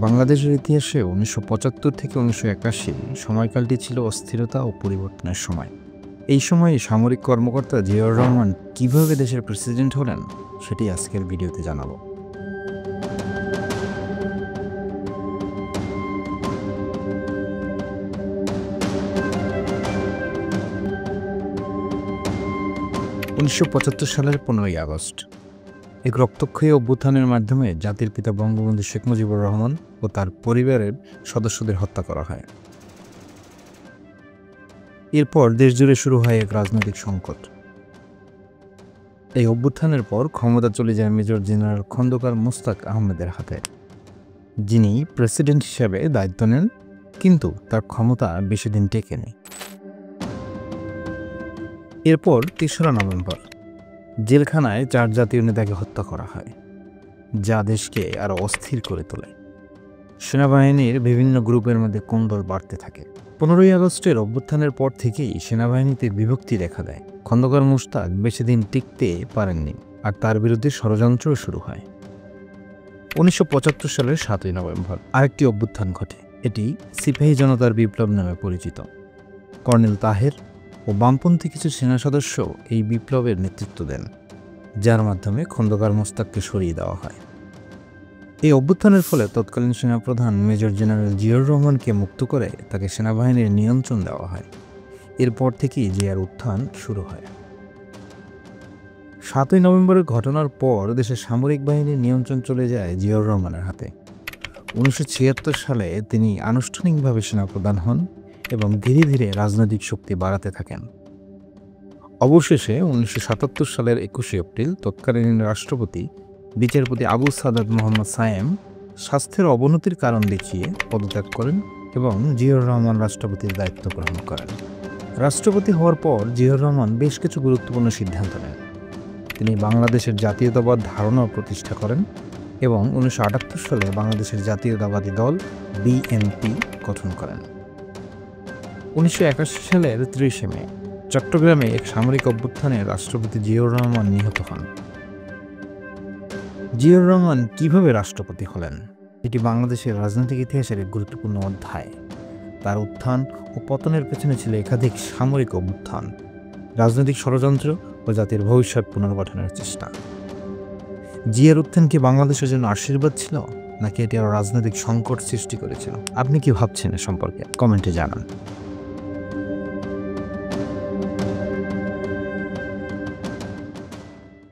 বাংলাদেশের ইতিহাসে ১৯৭৫ থেকে ১৯৮১ সময়কালটি ছিল অস্থিরতা ও পরিবর্তনের সময়। এই সময়ে সামরিক কর্মকর্তা জিয়াউর রহমান কিভাবে দেশের প্রেসিডেন্ট হলেন সেটি আজকের ভিডিওতে জানাবো। সালের ১৫ই আগস্ট এক রক্তক্ষয়ী অভ্যুত্থানের মাধ্যমে জাতির পিতা বঙ্গবন্ধু শেখ মুজিবুর রহমান ও তার পরিবারের সদস্যদের হত্যা করা হয়। এরপর দেশজুড়ে শুরু হয় এক রাজনৈতিক সংকট। এই অভ্যুত্থানের পর ক্ষমতা চলে যায় মেজর জেনারেল খন্দকার মোস্তাক আহমেদের হাতে, যিনি প্রেসিডেন্ট হিসেবে দায়িত্ব নেন, কিন্তু তার ক্ষমতা বেশি দিন টেকেনি। এরপর ৩রা নভেম্বর জেলখানায় ৪ জাতীয় নেতাকে হত্যা করা হয়, যা দেশকে আরও অস্থির করে তোলে। সেনাবাহিনীর বিভিন্ন গ্রুপের মধ্যে কোন্দল বাড়তে থাকে। ১৫ই আগস্টের অভ্যুত্থানের পর থেকেই সেনাবাহিনীতে বিভক্তি দেখা দেয়। খন্দকার মোশতাক বেশি দিন টিকতে পারেননি, আর তার বিরুদ্ধে ষড়যন্ত্র শুরু হয়। ১৯৭৫ সালের ৭ই নভেম্বর আরেকটি অভ্যুত্থান ঘটে। এটি সিপাহী জনতার বিপ্লব নামে পরিচিত। কর্নেল তাহের ও বামপন্থী কিছু সেনা সদস্য এই বিপ্লবের নেতৃত্ব দেন, যার মাধ্যমে খন্দকার মোশতাককে সরিয়ে দেওয়া হয়। এই অভ্যুত্থানের ফলে তৎকালীন সেনাপ্রধান মেজর জেনারেল জিয়াউর রহমানকে মুক্ত করে তাকে সেনাবাহিনীর নিয়ন্ত্রণ দেওয়া হয়। এরপর থেকেই জিয়ার উত্থান শুরু হয়। ৭ই নভেম্বরের ঘটনার পর দেশের সামরিক বাহিনীর নিয়ন্ত্রণ চলে যায় জিয়াউর রহমানের হাতে। ১৯৭৬ সালে তিনি আনুষ্ঠানিকভাবে সেনাপ্রধান হন এবং ধীরে ধীরে রাজনৈতিক শক্তি বাড়াতে থাকেন। অবশেষে ১৯৭৭ সালের ২১শে এপ্রিল তৎকালীন রাষ্ট্রপতি বিচারপতি আবু সাদাত মোহাম্মদ সায়েম স্বাস্থ্যের অবনতির কারণ দেখিয়ে পদত্যাগ করেন এবং জিয়াউর রহমান রাষ্ট্রপতির দায়িত্ব গ্রহণ করেন। রাষ্ট্রপতি হওয়ার পর জিয়াউর রহমান বেশ কিছু গুরুত্বপূর্ণ সিদ্ধান্ত নেন। তিনি বাংলাদেশের জাতীয়তাবাদ ধারণা প্রতিষ্ঠা করেন এবং ১৯৭৮ সালে বাংলাদেশের জাতীয়তাবাদী দল বিএনপি গঠন করেন। ১৯৮১ সালের ৩০শে মে চট্টগ্রামে এক সামরিক অভ্যুত্থানে রাষ্ট্রপতি জিয়াউর রহমান নিহত হন। জিয়াউর রহমান কিভাবে রাষ্ট্রপতি হলেন এটি বাংলাদেশের রাজনৈতিক ইতিহাসের এক গুরুত্বপূর্ণ অধ্যায়। তার উত্থান ও পতনের পেছনে ছিল একাধিক সামরিক অভ্যুত্থান, রাজনৈতিক ষড়যন্ত্র ও জাতির ভবিষ্যৎ পুনর্গঠনের চেষ্টা। জিয়ার উত্থান কি বাংলাদেশের জন্য আশীর্বাদ ছিল, নাকি এটি আরও রাজনৈতিক সংকট সৃষ্টি করেছিল? আপনি কি ভাবছেন এ সম্পর্কে? কমেন্টে জানান।